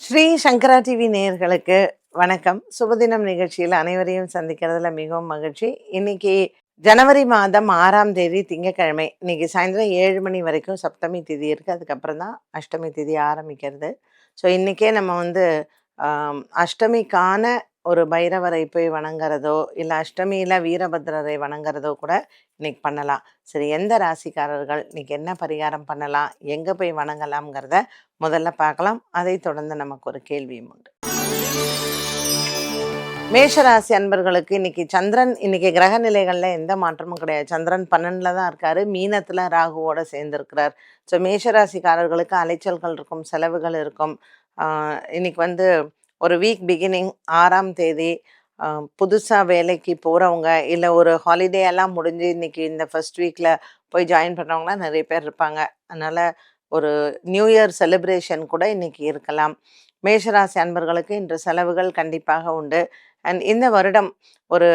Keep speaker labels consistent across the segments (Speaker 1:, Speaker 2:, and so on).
Speaker 1: ஸ்ரீ சங்கரா TV நேயர்களுக்கு வணக்கம். சுபதினம் நிகழ்ச்சியில் அனைவரையும் சந்திக்கிறதுல மிகவும் மகிழ்ச்சி. இன்னைக்கு ஜனவரி மாதம் 6ஆம் தேதி திங்கட்கிழமை. இன்னைக்கு சாயந்தரம் 7 மணி வரைக்கும் சப்தமி திதி இருக்கு. அதுக்கப்புறம் தான் அஷ்டமி திதி ஆரம்பிக்கிறது. ஸோ இன்னைக்கே நம்ம அஷ்டமிக்கான ஒரு பைரவரை போய் வணங்குறதோ, இல்லை அஷ்டமியில் வீரபத்ரரை வணங்குறதோ கூட இன்னைக்கு பண்ணலாம். சரி, எந்த ராசிக்காரர்கள் இன்னைக்கு என்ன பரிகாரம் பண்ணலாம், எங்கே போய் வணங்கலாம்ங்கிறத முதல்ல பார்க்கலாம். அதை தொடர்ந்து நமக்கு ஒரு கேள்வியும் உண்டு. மேஷராசி அன்பர்களுக்கு இன்னைக்கு கிரக நிலைகள்ல எந்த மாற்றமும் கிடையாது. சந்திரன் 12ல தான் இருக்காரு, மீனத்துல ராகுவோட சேர்ந்திருக்கிறார். ஸோ மேஷராசிக்காரர்களுக்கு அலைச்சல்கள் இருக்கும், செலவுகள் இருக்கும். இன்னைக்கு ஒரு வீக் பிகினிங் 6ஆம் தேதி. புதுசாக வேலைக்கு போகிறவங்க இல்லை ஒரு ஹாலிடே எல்லாம் முடிஞ்சு இன்னைக்கு இந்த ஃபர்ஸ்ட் வீக்கில் போய் ஜாயின் பண்ணுறவங்களாம் நிறைய பேர் இருப்பாங்க. அதனால் ஒரு நியூ இயர் செலிப்ரேஷன் கூட இன்னைக்கு இருக்கலாம். மேஷராசி அன்பர்களுக்கு இன்று செலவுகள் கண்டிப்பாக உண்டு. அண்ட் இந்த வருடம் ஒரு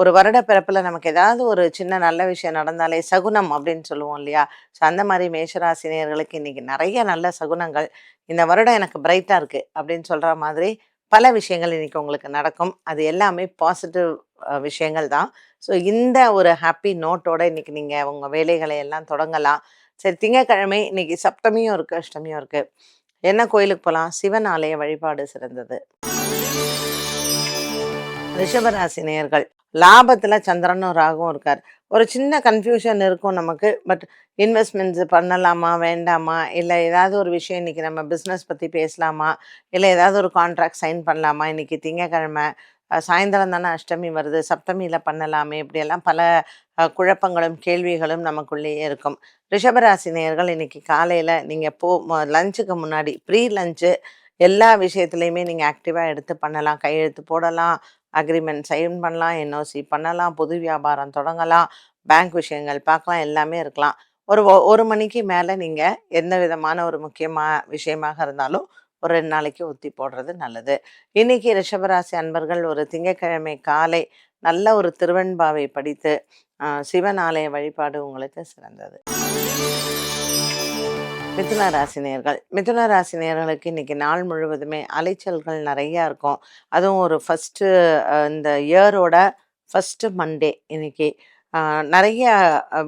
Speaker 1: ஒரு வருட பிறப்பில் நமக்கு ஏதாவது ஒரு சின்ன நல்ல விஷயம் நடந்தாலே சகுனம் அப்படின்னு சொல்லுவோம் இல்லையா? ஸோ அந்த மாதிரி மேஷராசினியர்களுக்கு இன்னைக்கு நிறைய நல்ல சகுனங்கள், இந்த வருடம் எனக்கு பிரைட்டாக இருக்குது அப்படின்னு சொல்கிற மாதிரி பல விஷயங்கள் இன்னைக்கு உங்களுக்கு நடக்கும். அது எல்லாமே பாசிட்டிவ் விஷயங்கள் தான். ஸோ இந்த ஒரு ஹாப்பி நோட்டோட இன்னைக்கு நீங்கள் உங்கள் வேலைகளை எல்லாம் தொடங்கலாம். சரி, திங்கட்கிழமை இன்னைக்கு சப்தமியும் இருக்குது, அஷ்டமியும் இருக்குது. என்ன கோயிலுக்கு போகலாம்? சிவன் ஆலய வழிபாடு சிறந்தது. ரிஷபராசி நேயர்கள், லாபத்துல சந்திரனும் ராகுவும் இருக்கார். ஒரு சின்ன கன்ஃபியூஷன் இருக்கும் நமக்கு. பட் இன்வெஸ்ட்மெண்ட்ஸ் பண்ணலாமா வேண்டாமா, இல்லை ஏதாவது ஒரு விஷயம் இன்னைக்கு நம்ம பிஸ்னஸ் பற்றி பேசலாமா, இல்லை ஏதாவது ஒரு கான்ட்ராக்ட் சைன் பண்ணலாமா, இன்னைக்கு திங்கக்கிழமை சாயந்தரம் தானே அஷ்டமி வருது, சப்தமியில் பண்ணலாமே, இப்படியெல்லாம் பல குழப்பங்களும் கேள்விகளும் நமக்குள்ளேயே இருக்கும். ரிஷபராசி நேயர்கள், இன்னைக்கு காலையில் நீங்கள் லஞ்சுக்கு முன்னாடி ப்ரீ லஞ்சு எல்லா விஷயத்துலையுமே நீங்கள் ஆக்டிவாக எடுத்து பண்ணலாம். கையெழுத்து போடலாம், அக்ரிமெண்ட் சைன் பண்ணலாம், என்ஓசி பண்ணலாம், புது வியாபாரம் தொடங்கலாம், பேங்க் விஷயங்கள் பார்க்கலாம், எல்லாமே இருக்கலாம். ஒரு மணிக்கு மேலே நீங்கள் எந்த விதமான ஒரு முக்கியமான விஷயமாக இருந்தாலும் ஒரு 2 நாளைக்கு ஒத்தி போடுறது நல்லது. இன்னைக்கு ரிஷபராசி அன்பர்கள் ஒரு திங்கட்கிழமை காலை நல்ல ஒரு திருவெண்பாவை படித்து சிவன் ஆலய வழிபாடு உங்களுக்கு சிறந்தது. மிதுன ராசினியர்களுக்கு இன்னைக்கு நாள் முழுவதுமே அலைச்சல்கள் நிறையா இருக்கும். அதுவும் ஒரு இந்த இயரோட ஃபஸ்ட்டு மண்டே இன்னைக்கு. நிறைய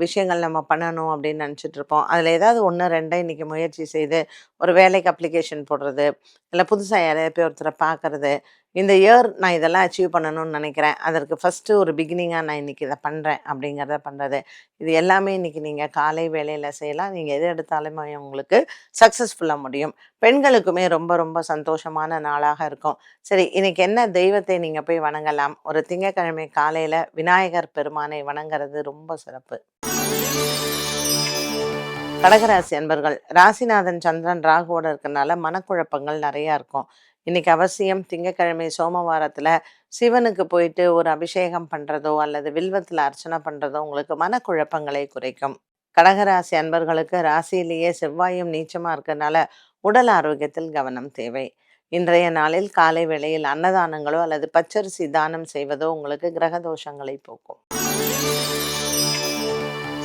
Speaker 1: விஷயங்கள் நம்ம பண்ணணும் அப்படின்னு நினச்சிட்டு இருப்போம். அதில் ஏதாவது 1, 2 இன்னைக்கு முயற்சி செய்து ஒரு வேலைக்கு அப்ளிகேஷன் போடுறது, இல்லை புதுசாக யாரையா போய் ஒருத்தரை பார்க்குறது, இந்த இயர் நான் இதெல்லாம் அச்சீவ் பண்ணணும்னு நினைக்கிறேன், அதற்கு ஃபஸ்ட்டு ஒரு பிகினிங்காக நான் இன்றைக்கி இதை பண்ணுறேன் அப்படிங்கிறத பண்ணுறது, இது எல்லாமே இன்றைக்கி நீங்கள் காலை வேலையில் செய்யலாம். நீங்கள் எது எடுத்தாலுமே உங்களுக்கு சக்ஸஸ்ஃபுல்லாக முடியும். பெண்களுக்குமே ரொம்ப ரொம்ப சந்தோஷமான நாளாக இருக்கும். சரி, இன்னைக்கு என்ன தெய்வத்தை நீங்கள் போய் வணங்கலாம்? ஒரு திங்கட்கிழமை காலையில் விநாயகர் பெருமானை வணங்குறது ரொம்ப சிறப்பு. கடகராசி அன்பர்கள், ராசிநாதன் சந்திரன் ராகுவோட இருக்கனால மனக்குழப்பங்கள் நிறையா இருக்கும். இன்னைக்கு அவசியம் திங்கட்கிழமை சோமவாரத்தில் சிவனுக்கு போயிட்டு ஒரு அபிஷேகம் பண்ணுறதோ அல்லது வில்வத்தில் அர்ச்சனை பண்ணுறதோ உங்களுக்கு மனக்குழப்பங்களை குறைக்கும். கடகராசி அன்பர்களுக்கு ராசியிலேயே செவ்வாயும் நீச்சமாக இருக்கிறதுனால உடல் ஆரோக்கியத்தில் கவனம் தேவை. இன்றைய நாளில் காலை வேளையில் அன்னதானங்களோ அல்லது பச்சரிசி தானம் செய்வதோ உங்களுக்கு கிரகதோஷங்களை போக்கும்.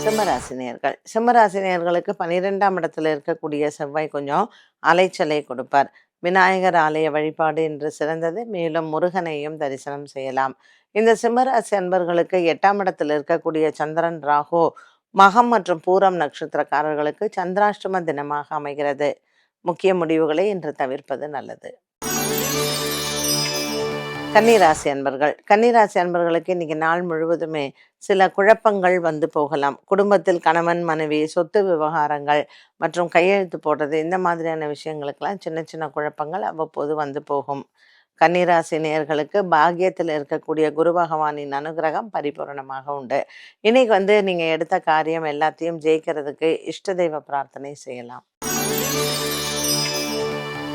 Speaker 1: சிம்மராசினியர்களுக்கு 12ஆம் இடத்துல இருக்கக்கூடிய செவ்வாய் கொஞ்சம் அலைச்சலை கொடுப்பார். விநாயகர் ஆலய வழிபாடு என்று சிறந்தது. மேலும் முருகனையும் தரிசனம் செய்யலாம். இந்த சிம்மராசி அன்பர்களுக்கு 8ஆம் இடத்தில் இருக்கக்கூடிய சந்திரன் ராகு மகம் மற்றும் பூரம் நட்சத்திரக்காரர்களுக்கு சந்திராஷ்டம தினமாக அமைகிறது. முக்கிய முடிவுகளை இன்று தவிர்ப்பது நல்லது. கன்னிராசி அன்பர்களுக்கு இன்னைக்கு நாள் முழுவதுமே சில குழப்பங்கள் வந்து போகலாம். குடும்பத்தில் கணவன் மனைவி சொத்து விவகாரங்கள் மற்றும் கையெழுத்து போடுறது, இந்த மாதிரியான விஷயங்களுக்கெல்லாம் சின்ன சின்ன குழப்பங்கள் அவ்வப்போது வந்து போகும். கன்னிராசி நேயர்களுக்கு பாக்கியத்தில் இருக்கக்கூடிய குரு பகவானின் அனுகிரகம் பரிபூரணமாக உண்டு. இன்னைக்கு நீங்க எடுத்த காரியம் எல்லாத்தையும் ஜெயிக்கிறதுக்கு இஷ்ட தெய்வ பிரார்த்தனை செய்யலாம்.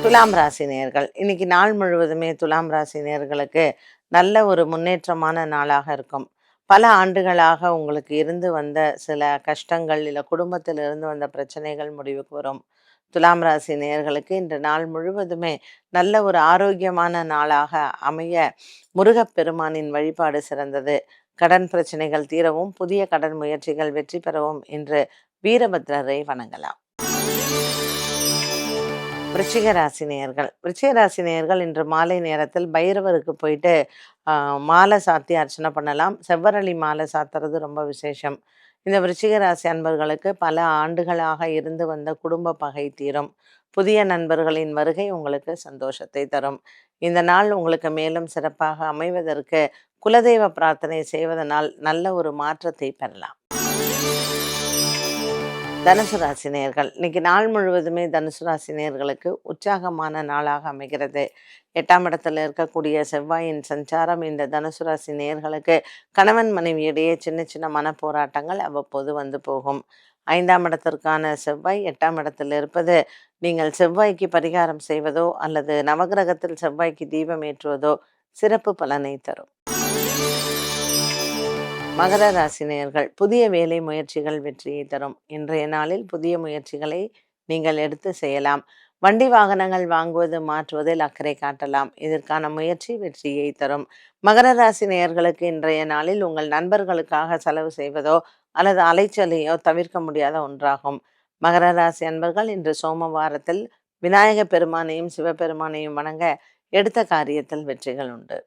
Speaker 1: துலாம் ராசி நேயர்கள், இன்னைக்கு நாள் முழுவதுமே துலாம் ராசி நேயர்களுக்கு நல்ல ஒரு முன்னேற்றமான நாளாக இருக்கும். பல ஆண்டுகளாக உங்களுக்கு இருந்து வந்த சில கஷ்டங்கள் இல்லை குடும்பத்தில் இருந்து வந்த பிரச்சனைகள் முடிவுக்கு வரும். துலாம் ராசி நேயர்களுக்கு இன்று நாள் முழுவதுமே நல்ல ஒரு ஆரோக்கியமான நாளாக அமைய முருகப்பெருமானின் வழிபாடு சிறந்தது. கடன் பிரச்சனைகள் தீரவும் புதிய கடன் முயற்சிகள் வெற்றி பெறவும் இன்று வீரபத்ரரை வணங்கலாம். விருச்சிக ராசி நேயர்கள் விருச்சிக ராசி நேயர்கள் இன்று மாலை நேரத்தில் பைரவருக்கு போயிட்டு மாலை சாத்தி அர்ச்சனை பண்ணலாம். செவ்வரளி மாலை சாத்துறது ரொம்ப விசேஷம். இந்த விருச்சிக ராசி அன்பர்களுக்கு பல ஆண்டுகளாக இருந்து வந்த குடும்ப பகை தீரும். புதிய நண்பர்களின் வருகை உங்களுக்கு சந்தோஷத்தை தரும். இந்த நாள் உங்களுக்கு மேலும் சிறப்பாக அமைவதற்கு குலதெய்வ பிரார்த்தனை செய்வதனால் நல்ல ஒரு மாற்றத்தை பெறலாம். தனுசு ராசி நேயர்கள் இன்னைக்கு நாள் முழுவதுமே தனுசு ராசி நேயர்களுக்கு உற்சாகமான நாளாக அமைகிறது. 8ஆம் இடத்துல இருக்கக்கூடிய செவ்வாயின் சஞ்சாரம் இந்த தனுசு ராசி நேயர்களுக்கு கணவன் மனைவியிடையே சின்ன சின்ன மனப்போராட்டங்கள் அவ்வப்போது வந்து போகும். 5ஆம் இடத்திற்கான செவ்வாய் 8ஆம் இடத்தில் இருப்பது நீங்கள் செவ்வாய்க்கு பரிகாரம் செய்வதோ அல்லது நவகிரகத்தில் செவ்வாய்க்கு தீபம் ஏற்றுவதோ சிறப்பு பலனை தரும். மகர ராசி நேயர்கள் புதிய வேலை முயற்சிகள் வெற்றியை தரும். இன்றைய நாளில் புதிய முயற்சிகளை நீங்கள் எடுத்து செய்யலாம். வண்டி வாகனங்கள் வாங்குவது மாற்றுவதில் அக்கறை காட்டலாம். இதற்கான முயற்சி வெற்றியை தரும். மகர ராசி நேயர்களுக்கு இன்றைய நாளில் உங்கள் நண்பர்களுக்காக செலவு செய்வதோ அல்லது அலைச்சலையோ தவிர்க்க முடியாத ஒன்றாகும். மகர ராசி அன்பர்கள் இன்று சோமவாரத்தில் விநாயக பெருமானையும் சிவபெருமானையும் வணங்க எடுத்த காரியத்தில் வெற்றிகள் உண்டு.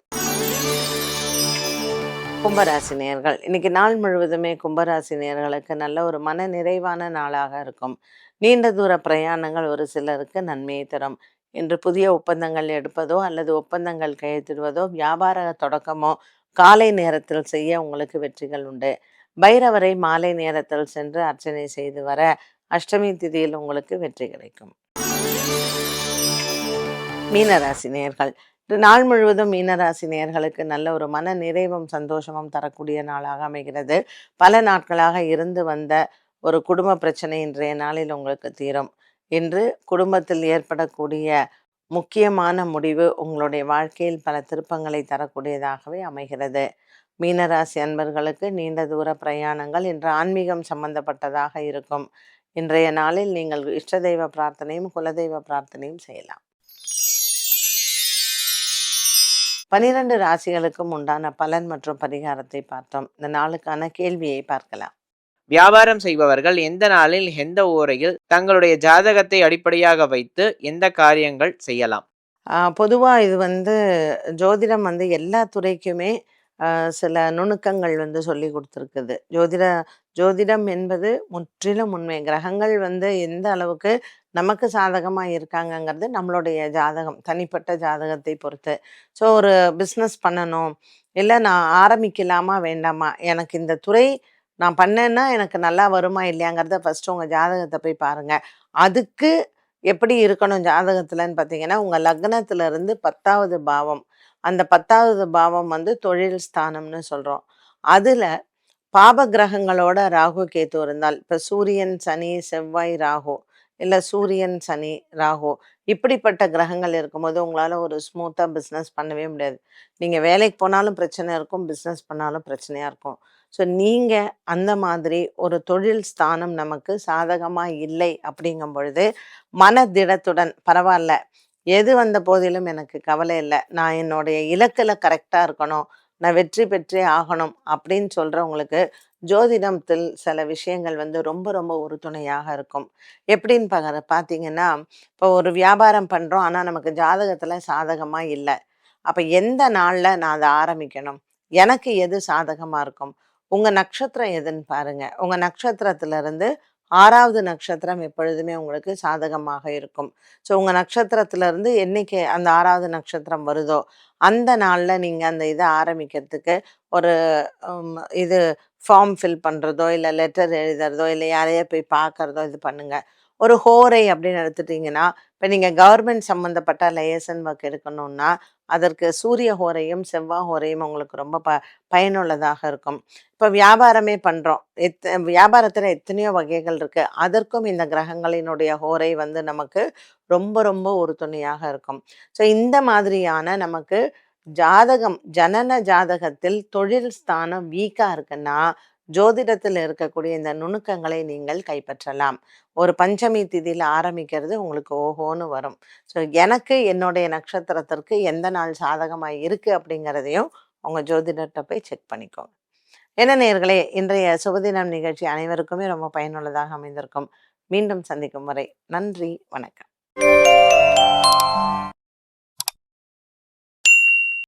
Speaker 1: கும்பராசி நேயர்கள் இன்னைக்கு நாள் முழுவதுமே கும்பராசி நேயர்களுக்கு நல்ல ஒரு மன நிறைவான நாளாக இருக்கும். நீண்ட தூர பிரயாணங்கள் ஒரு சிலருக்கு நன்மையை தரும். இன்று புதிய ஒப்பந்தங்கள் எடுப்பதோ அல்லது ஒப்பந்தங்கள் கையெழுத்திடுவதோ வியாபார தொடக்கமோ காலை நேரத்தில் செய்ய உங்களுக்கு வெற்றிகள் உண்டு. பைரவரை மாலை நேரத்தில் சென்று அர்ச்சனை செய்து வர அஷ்டமி திதியில் உங்களுக்கு வெற்றி கிடைக்கும். மீனராசி நேயர்கள் இன்று நாள் முழுவதும் மீனராசி நேயர்களுக்கு நல்ல ஒரு மன நிறைவும் சந்தோஷமும் தரக்கூடிய நாளாக அமைகிறது. பல நாட்களாக இருந்து வந்த ஒரு குடும்ப பிரச்சனை இன்றைய நாளில் உங்களுக்கு தீரும். இன்று குடும்பத்தில் ஏற்படக்கூடிய முக்கியமான முடிவு உங்களுடைய வாழ்க்கையில் பல திருப்பங்களை தரக்கூடியதாகவே அமைகிறது. மீனராசி அன்பர்களுக்கு நீண்ட தூர பிரயாணங்கள் இன்று ஆன்மீகம் சம்பந்தப்பட்டதாக இருக்கும். இன்றைய நாளில் நீங்கள் இஷ்ட தெய்வ பிரார்த்தனையும் குலதெய்வ பிரார்த்தனையும் செய்யலாம். 12 ராசிகளுக்கும் உண்டான பலன் மற்றும் பரிகாரத்தை பார்த்தோம். இந்த நாளுக்கான கேள்வியை பார்க்கலாம்.
Speaker 2: வியாபாரம் செய்பவர்கள் எந்த நாளில் எந்த ஊரையில் தங்களுடைய ஜாதகத்தை அடிப்படையாக வைத்து எந்த காரியங்கள் செய்யலாம்?
Speaker 1: பொதுவா இது ஜோதிடம் எல்லா துறைக்குமே சில நுணுக்கங்கள் சொல்லிக் குடுத்துருக்குது. ஜோதிடம் என்பது முற்றிலும் உண்மை. கிரகங்கள் எந்த அளவுக்கு நமக்கு சாதகமா இருக்காங்கங்கிறது நம்மளுடைய ஜாதகம், தனிப்பட்ட ஜாதகத்தை பொறுத்து. ஸோ ஒரு பிஸ்னஸ் பண்ணணும், இல்ல நான் ஆரம்பிக்கலாமா வேண்டாமா? எனக்கு இந்த துறை நான் பண்ணேன்னா எனக்கு நல்லா வருமா இல்லையாங்கிறத ஃபர்ஸ்ட்டு உங்க ஜாதகத்த போய் பாருங்க. அதுக்கு எப்படி இருக்கணும் ஜாதகத்துலன்னு பார்த்தீங்கன்னா, உங்க லக்னத்திலிருந்து 10வது பாவம். அந்த 10வது பாவம் தொழில் ஸ்தானம்னு சொல்றோம். அதுல பாப கிரகங்களோட ராகு கேது இருந்தால், இப்ப சூரியன், சனி, செவ்வாய், ராகு, இல்ல சூரியன், சனி, ராகு இப்படிப்பட்ட கிரகங்கள் இருக்கும்போது உங்களால ஒரு ஸ்மூத்தா பிஸ்னஸ் பண்ணவே முடியாது. நீங்க வேலைக்கு போனாலும் பிரச்சனை இருக்கும், பிஸ்னஸ் பண்ணாலும் பிரச்சனையா இருக்கும். ஸோ நீங்க அந்த மாதிரி ஒரு தொழில் ஸ்தானம் நமக்கு சாதகமா இல்லை அப்படிங்கும் பொழுது, மனதிடத்துடன் பரவால்ல, எது வந்த போதிலும் எனக்கு கவலை இல்ல. நான் என்னுடைய இலக்குல கரெக்ட்டா இருக்கணும். நான் வெற்றி பெற்றே ஆகணும் அப்படின்னு சொல்றவங்களுக்கு, ஜோதிடத்தில் சில விஷயங்கள் ரொம்ப ரொம்ப உறுதுணையாக இருக்கும். எப்படின்னு பார்த்தீங்கன்னா, இப்போ ஒரு வியாபாரம் பண்றோம். ஆனா நமக்கு ஜாதகத்துல சாதகமா இல்ல. அப்ப எந்த நாள்ல நான் அத ஆரம்பிக்கணும்? எனக்கு எது சாதகமா இருக்கும்? உங்க நட்சத்திரம் எதுன்னு பாருங்க. உங்க நட்சத்திரத்திலிருந்து 6வது நட்சத்திரம் எப்பொழுதுமே உங்களுக்கு சாதகமாக இருக்கும். ஸோ உங்க நட்சத்திரத்திலிருந்து என்னைக்கு அந்த 6வது நட்சத்திரம் வருதோ, அந்த நாள்ல நீங்க அந்த இத ஆரம்பிக்கிறதுக்கு ஒரு இது ஃபார்ம் ஃபில் பண்றதோ, இல்ல லெட்டர் எழுதுறதோ, இல்ல யாரையோ போய் பார்க்கறதோ இது பண்ணுங்க. ஒரு ஹோரை அப்படின்னு எடுத்துட்டீங்கன்னா, இப்ப நீங்க கவர்மெண்ட் சம்மந்தப்பட்ட லையசன் ஒர்க் எடுக்கணும்னா, அதற்கு சூரிய ஹோரையும், செவ்வா ஹோரையும் உங்களுக்கு ரொம்ப பயனுள்ளதாக இருக்கும். இப்ப வியாபாரமே பண்றோம். வியாபாரத்துல எத்தனையோ வகைகள் இருக்கு. அதற்கும் இந்த கிரகங்களினுடைய ஹோரை நமக்கு ரொம்ப ரொம்ப உறுதுணையாக இருக்கும். ஸோ இந்த மாதிரியான நமக்கு ஜாதகம், ஜனன ஜாதகத்தில் தொழில் ஸ்தானம் வீக்கா இருக்குன்னா, ஜோதிடத்தில் இருக்கக்கூடிய இந்த நுணுக்கங்களை நீங்கள் கைப்பற்றலாம். ஒரு பஞ்சமி திதியில ஆரம்பிக்கிறது உங்களுக்கு ஓஹோன்னு வரும். ஸோ எனக்கு என்னுடைய நட்சத்திரத்திற்கு எந்த நாள் சாதகமா இருக்கு அப்படிங்கிறதையும் உங்க ஜோதிடர்ட்ட போய் செக் பண்ணிக்கோங்க. என்ன நேயர்களே, இன்றைய சுபதினம் நிகழ்ச்சி அனைவருக்குமே ரொம்ப பயனுள்ளதாக அமைந்திருக்கும். மீண்டும் சந்திக்கும் வரை நன்றி, வணக்கம்.